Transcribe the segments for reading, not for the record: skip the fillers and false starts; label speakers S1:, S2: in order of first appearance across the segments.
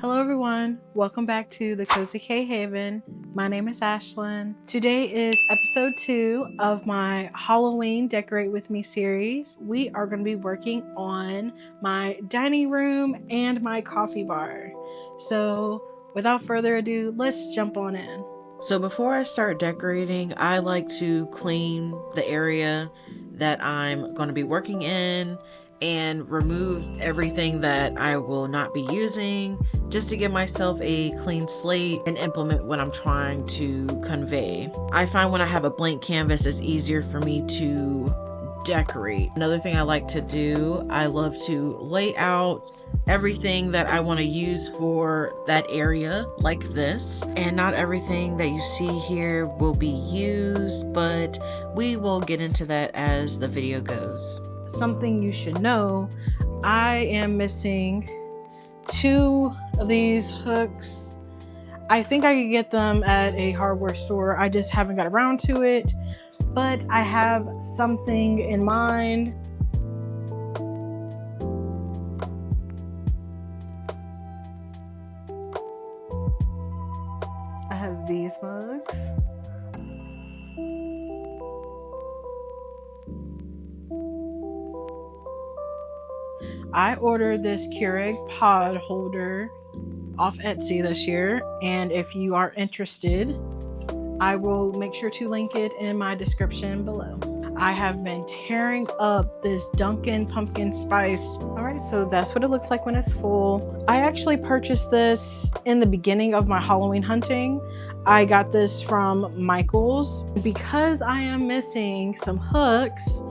S1: Hello everyone, welcome back to the Cozy K Haven. My name is Ashlyn. Today is episode 2 of my Halloween Decorate With Me series. We are going to be working on my dining room and my coffee bar. So without further ado, let's jump on in. So before I start decorating, I like to clean the area that I'm going to be working in and remove everything that I will not be using, just to give myself a clean slate and implement what I'm trying to convey. I find when I have a blank canvas, it's easier for me to decorate. Another thing I like to do, I love to lay out everything that I want to use for that area like this, and not everything that you see here will be used, but we will get into that as the video goes. Something you should know, I am missing 2 of these hooks. I think I could get them at a hardware store. I just haven't got around to it, but I have something in mind. I have these mugs. I ordered this KURIEG pod holder off Etsy this year, and if you are interested, I will make sure to link it in my description below. I have been tearing up this Dunkin' pumpkin spice. All right, so that's what it looks like when it's full. I actually purchased this in the beginning of my Halloween hunting. I got this from Michael's. Because I am missing some hooks,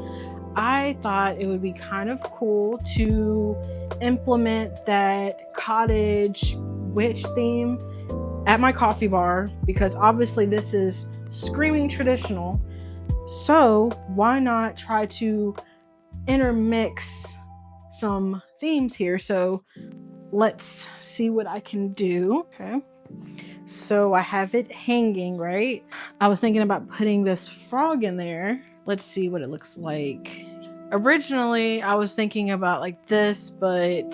S1: I thought it would be kind of cool to implement that cottage witch theme at my coffee bar, because obviously this is screaming traditional. So why not try to intermix some themes here? So let's see what I can do. Okay. So I have it hanging, right? I was thinking about putting this frog in there. Let's see what it looks like. Originally, I was thinking about like this, but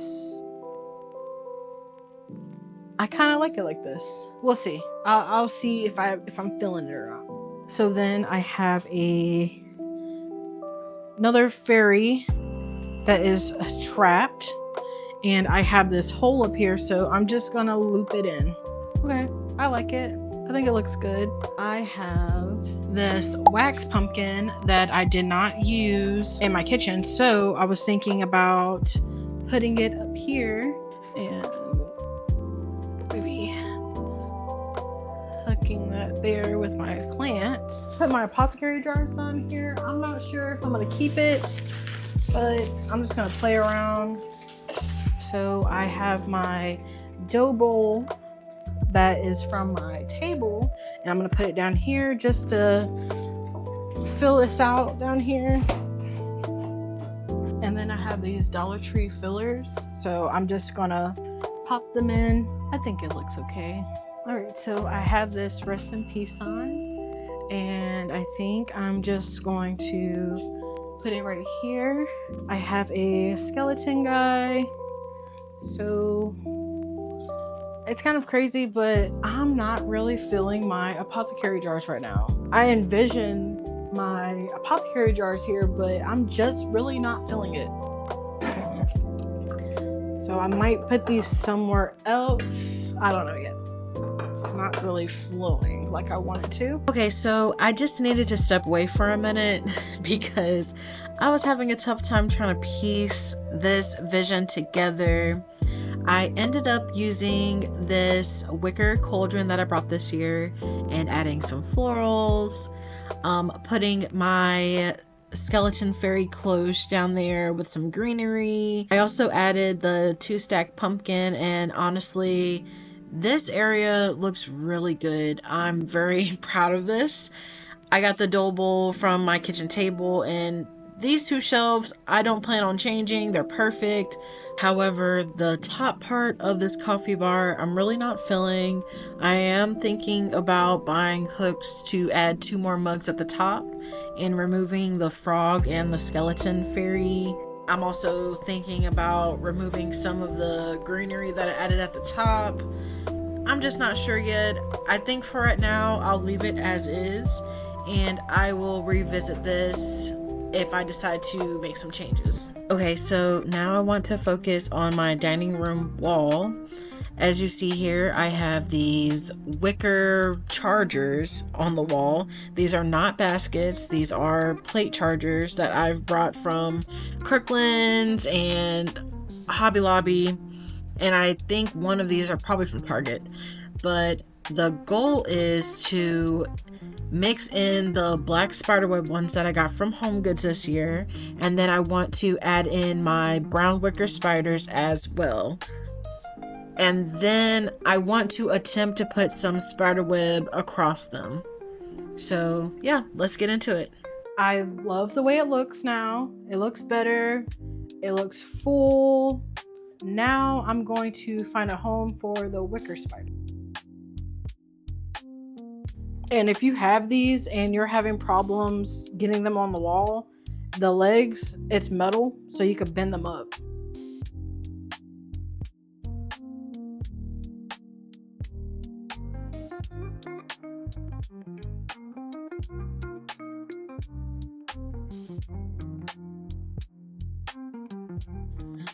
S1: I kind of like it like this. We'll see. I'll see if I'm feeling it or not. So then I have another fairy that is trapped, and I have this hole up here, so I'm just gonna loop it in. Okay, I like it. I think it looks good. I have this wax pumpkin that I did not use in my kitchen, so I was thinking about putting it up here and maybe hooking that there with my plants. Put my apothecary jars on here. I'm not sure if I'm gonna keep it, but I'm just gonna play around. So I have my dough bowl that is from my table, and I'm gonna put it down here just to fill this out down here. And then I have these Dollar Tree fillers, so I'm just gonna pop them in. I think it looks okay. All right, so I have this rest in peace sign, and I think I'm just going to put it right here. I have a skeleton guy, so it's kind of crazy, but I'm not really feeling my apothecary jars right now. I envision my apothecary jars here, but I'm just really not feeling it. So I might put these somewhere else. I don't know yet. It's not really flowing like I want it to. Okay, so I just needed to step away for a minute because I was having a tough time trying to piece this vision together. I ended up using this wicker cauldron that I brought this year and adding some florals, putting my skeleton fairy clothes down there with some greenery. I also added the 2-stack pumpkin, and honestly, this area looks really good. I'm very proud of this. I got the dough bowl from my kitchen table, and these 2 shelves I don't plan on changing. They're perfect. However, the top part of this coffee bar I'm really not feeling. I am thinking about buying hooks to add 2 more mugs at the top and removing the frog and the skeleton fairy. I'm also thinking about removing some of the greenery that I added at the top. I'm just not sure yet. I think for right now I'll leave it as is, and I will revisit this if I decide to make some changes. Okay, so now I want to focus on my dining room wall. As you see here, I have these wicker chargers on the wall. These are not baskets. These are plate chargers that I've brought from Kirkland's and Hobby Lobby. And I think one of these are probably from Target. But the goal is to mix in the black spiderweb ones that I got from Home Goods this year, and then I want to add in my brown wicker spiders as well. And then I want to attempt to put some spiderweb across them. So yeah, let's get into it. I love the way it looks now. It looks better. It looks full. Now I'm going to find a home for the wicker spider. And if you have these and you're having problems getting them on the wall, the legs, it's metal, so you could bend them up.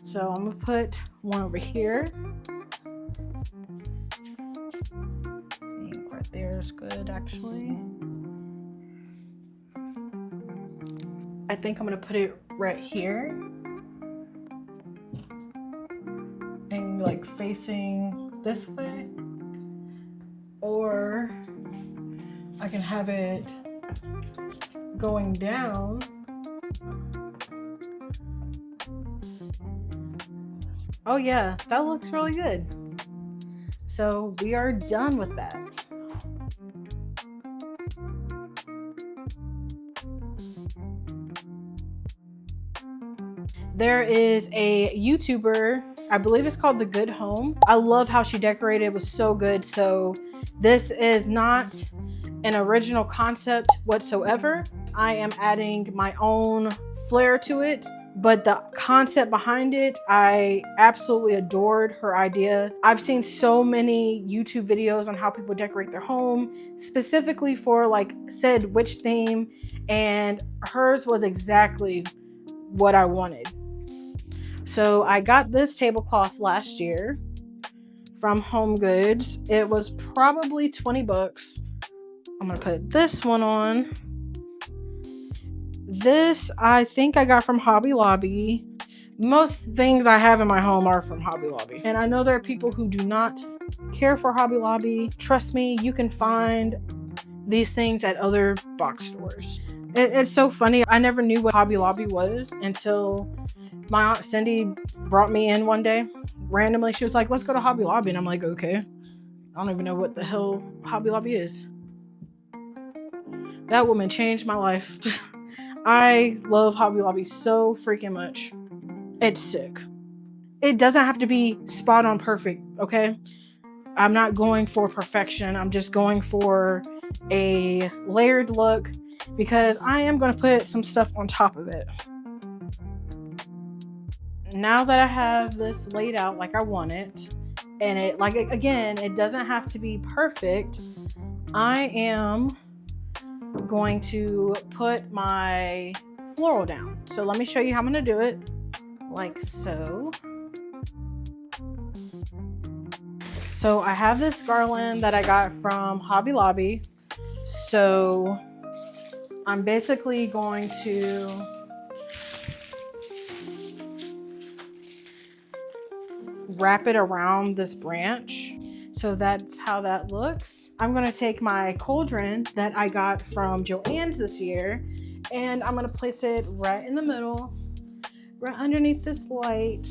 S1: So I'm gonna put one over here. Right there is good, actually. I think I'm gonna put it right here and like facing this way, or I can have it going down. Oh yeah, that looks really good. So we are done with that. There is a YouTuber, I believe it's called The Good Home. I love how she decorated. It was so good. So this is not an original concept whatsoever. I am adding my own flair to it, but the concept behind it, I absolutely adored her idea. I've seen so many YouTube videos on how people decorate their home, specifically for like said witch theme, and hers was exactly what I wanted. So I got this tablecloth last year from Home Goods. It was probably 20 bucks. I'm gonna put this one on. This I think I got from Hobby Lobby. Most things I have in my home are from Hobby Lobby. And I know there are people who do not care for Hobby Lobby. Trust me, you can find these things at other box stores. It's so funny. I never knew what Hobby Lobby was until my Aunt Cindy brought me in one day. Randomly, she was like, let's go to Hobby Lobby. And I'm like, okay. I don't even know what the hell Hobby Lobby is. That woman changed my life. I love Hobby Lobby so freaking much. It's sick. It doesn't have to be spot on perfect, okay? I'm not going for perfection. I'm just going for a layered look because I am going to put some stuff on top of it. Now that I have this laid out like I want it, and it, like, again, it doesn't have to be perfect, I am going to put my floral down. So let me show you how I'm going to do it. Like so. So I have this garland that I got from Hobby Lobby. So I'm basically going to wrap it around this branch. So that's how that looks. I'm gonna take my cauldron that I got from Joann's this year, And I'm gonna place it right in the middle, right underneath this light.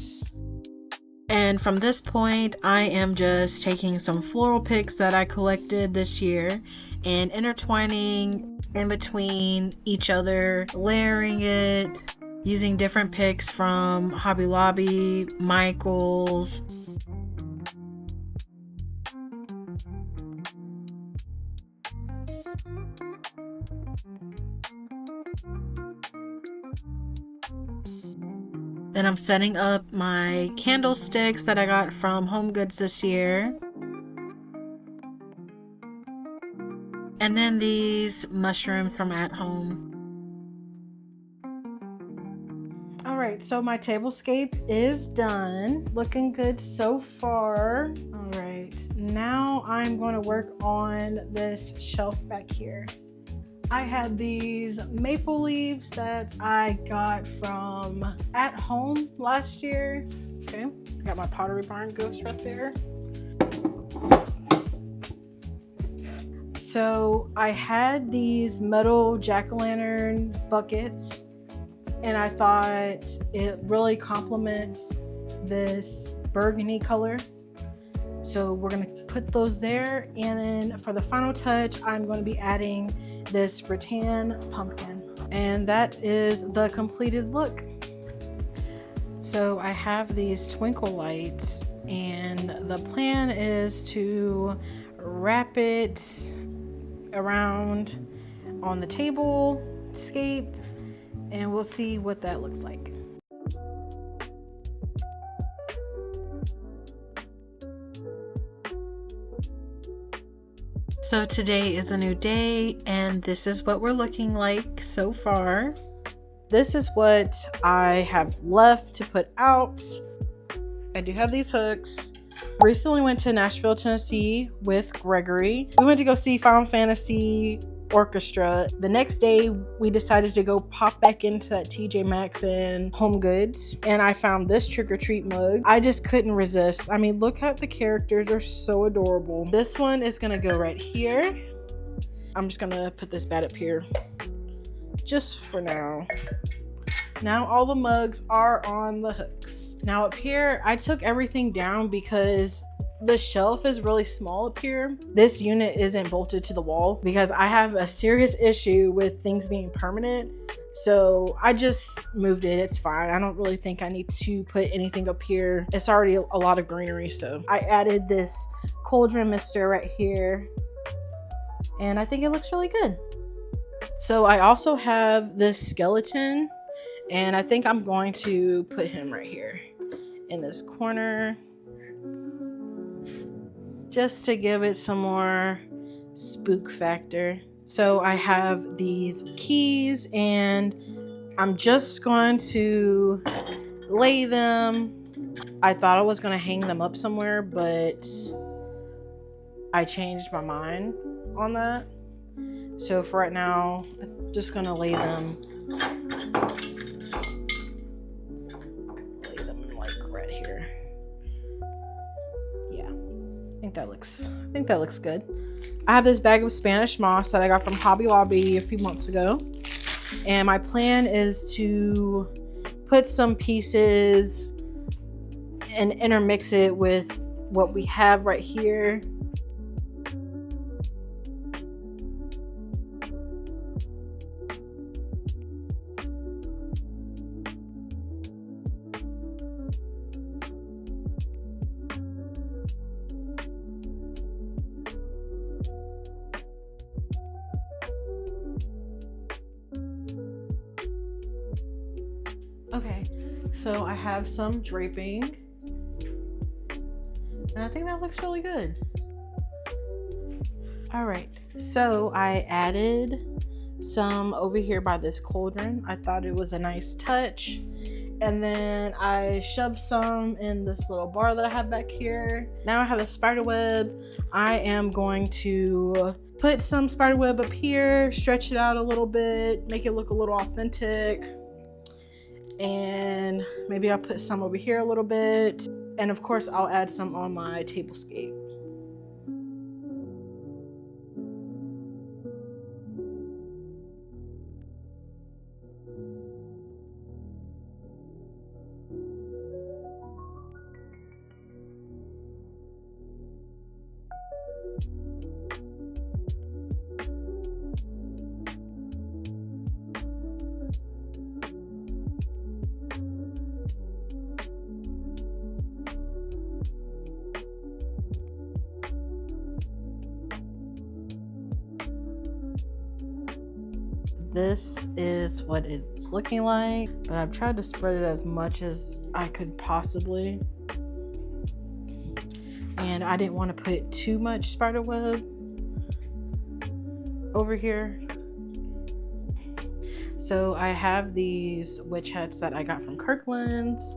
S1: And from this point, I am just taking some floral picks that I collected this year and intertwining in between each other, layering it, using different picks from Hobby Lobby, Michael's. Then I'm setting up my candlesticks that I got from Home Goods this year. And then these mushrooms from At Home. Alright, so my tablescape is done. Looking good so far. Alright, now I'm going to work on this shelf back here. I had these maple leaves that I got from At Home last year. Okay, I got my Pottery Barn ghost right there. So I had these metal jack-o'-lantern buckets, and I thought it really complements this burgundy color. So we're gonna put those there, and then for the final touch, I'm gonna be adding this rattan pumpkin. And that is the completed look. So I have these twinkle lights, and the plan is to wrap it around on the table scape, and we'll see what that looks like. So today is a new day, and this is what we're looking like so far. This is what I have left to put out. I do have these hooks. Recently went to Nashville, Tennessee with Gregory. We went to go see Final Fantasy Orchestra. The next day, we decided to go pop back into that TJ Maxx and Home Goods, and I found this trick or treat mug. I just couldn't resist. I mean, look at the characters, they're so adorable. This one is gonna go right here. I'm just gonna put this bat up here just for now. Now all the mugs are on the hooks. Now up here, I took everything down because the shelf is really small up here. This unit isn't bolted to the wall because I have a serious issue with things being permanent. So I just moved it. It's fine. I don't really think I need to put anything up here. It's already a lot of greenery. So I added this cauldron mister right here, and I think it looks really good. So I also have this skeleton, and I think I'm going to put him right here in this corner, just to give it some more spook factor. So I have these keys, and I'm just going to lay them. I thought I was going to hang them up somewhere, but I changed my mind on that. So for right now, I'm just going to lay them like right here. Yeah, I think that looks good. I have this bag of Spanish moss that I got from Hobby Lobby a few months ago, and my plan is to put some pieces and intermix it with what we have right here. Okay, so I have some draping, and I think that looks really good. All right, so I added some over here by this cauldron. I thought it was a nice touch. And then I shoved some in this little bar that I have back here. Now I have the spider web. I am going to put some spider web up here, stretch it out a little bit, make it look a little authentic. And maybe I'll put some over here a little bit. And of course, I'll add some on my tablescape. this is what it's looking like, but I've tried to spread it as much as I could possibly. And I didn't want to put too much spider web over here. So I have these witch hats that I got from Kirkland's,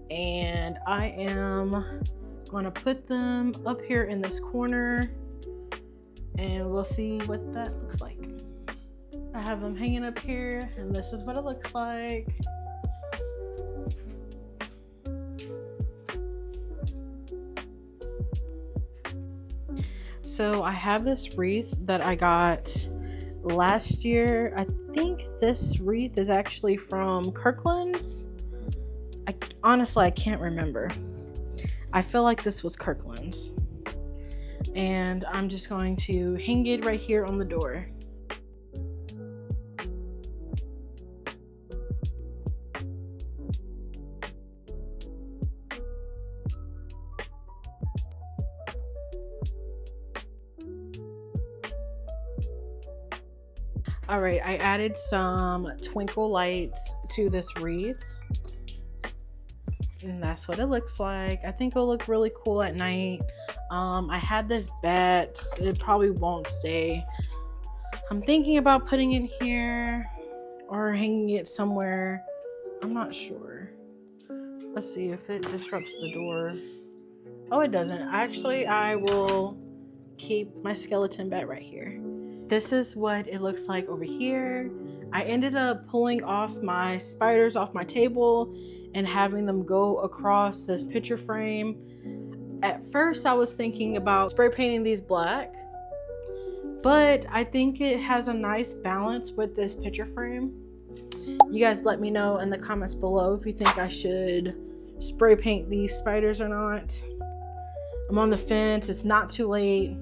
S1: and I am going to put them up here in this corner, and we'll see what that looks like. I have them hanging up here, and this is what it looks like. So I have this wreath that I got last year. I think this wreath is actually from Kirkland's. Honestly, I can't remember. I feel like this was Kirkland's. And I'm just going to hang it right here on the door. All right, I added some twinkle lights to this wreath. And that's what it looks like. I think it'll look really cool at night. I had this bat. It probably won't stay. I'm thinking about putting it here or hanging it somewhere. I'm not sure. Let's see if it disrupts the door. Oh, it doesn't. Actually, I will keep my skeleton bat right here. This is what it looks like over here. I ended up pulling off my spiders off my table and having them go across this picture frame. At first I was thinking about spray painting these black, but I think it has a nice balance with this picture frame. You guys let me know in the comments below if you think I should spray paint these spiders or not. I'm on the fence. It's not too late.